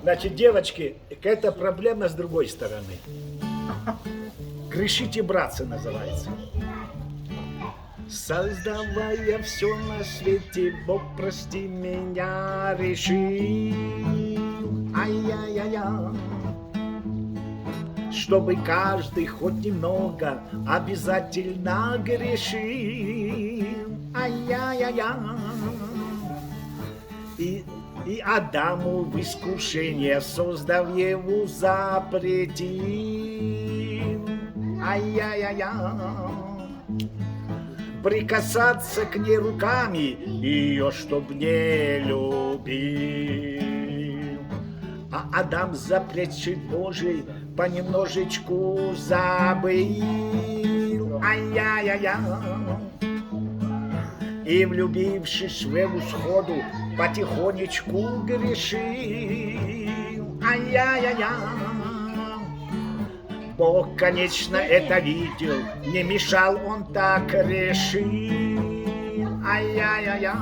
Значит, девочки, это проблема с другой стороны. Грешите, братцы, называется. Создавая все на свете, Бог, прости меня, решил. Ай-яй-яй-яй. Чтобы каждый хоть немного обязательно грешил. Ай-яй-яй-яй. И Адаму в искушение, создав его, запретил. Ай-яй-яй-яй. Прикасаться к ней руками, ее чтоб не любил. А Адам запретший Божий понемножечку забыл. Ай-яй-яй-яй. И влюбившись в Еву сходу, потихонечку грешил. Ай-яй-яй-яй. Бог, конечно, это видел, не мешал, он так решил. Ай-яй-яй-яй.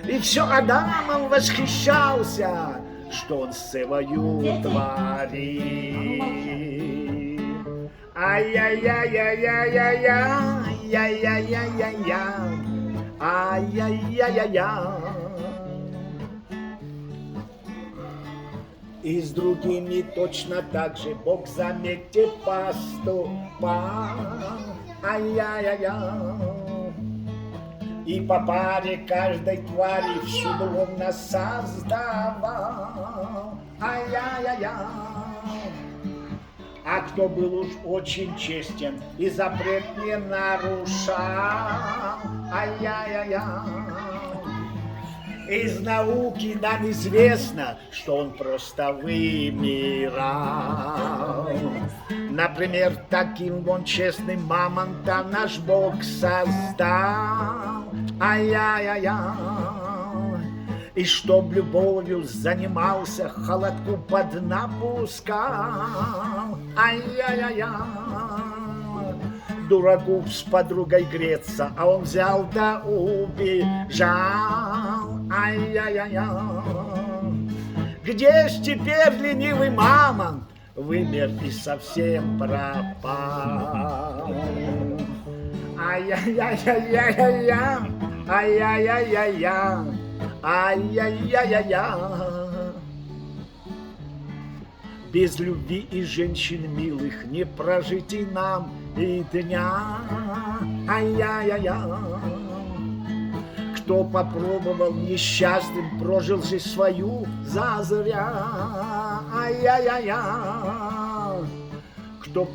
И все Адамом восхищался, что он с Евою творил. Ай-яй-яй-яй-яй-яй-яй, яй-яй-яй-яй-яй, ай-яй-яй-яй-яй. И с другими точно так же Бог, заметьте, поступал. Ай-яй-яй-яй. И по паре каждой твари всюду он нас создавал. Ай-яй-яй-яй. А кто был уж очень честен и запрет не нарушал. Ай-яй-яй-яй. Из науки нам известно, что он просто вымирал. Например, таким вон честным мамонта наш Бог создал. Ай-яй-яй-яй. И чтоб любовью занимался, холодку под напускал. Ай-яй-яй-яй. Дураку с подругой греться, а он взял да убежал. Ай-яй-яй-яй. Где ж теперь ленивый мамонт? Вымер и совсем пропал. Ай-яй-яй-яй-яй-яй. Ай-яй-яй-яй-яй. Ай-яй-яй-яй-яй. Без любви и женщин милых не прожить и нам и дня. Ай-яй-яй-яй. Кто попробовал несчастным, прожил же свою зазря. Ай-яй-яй-яй. Кто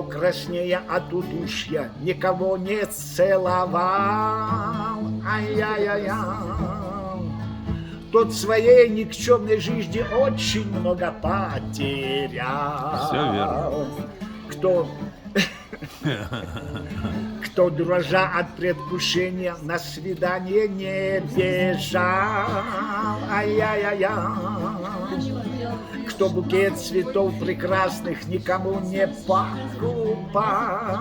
краснее от удушья, никого не целовал. Ай-яй-яй-яй. Тот в своей никчемной жизни очень много потерял. Все верно. Кто, дрожа от предвкушения, на свидание не бежал. Ай-яй-яй-яй. Кто букет цветов прекрасных никому не покупал.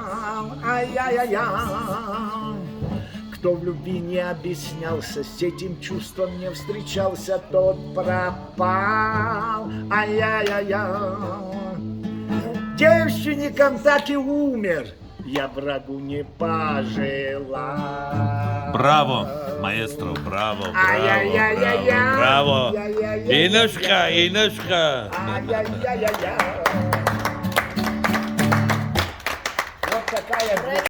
Ай-яй-яй-яй. Кто в любви не объяснялся, с этим чувством не встречался, тот пропал. Ай-яй-яй-яй. Девственником так и умер, я врагу не пожелал. Браво, маэстро, браво, браво, Ай-яй-яй-яй-яй. браво, браво. Ай-яй-яй-яй. Иношка, Иношка. Ай-яй-яй-яй-яй. Вот такая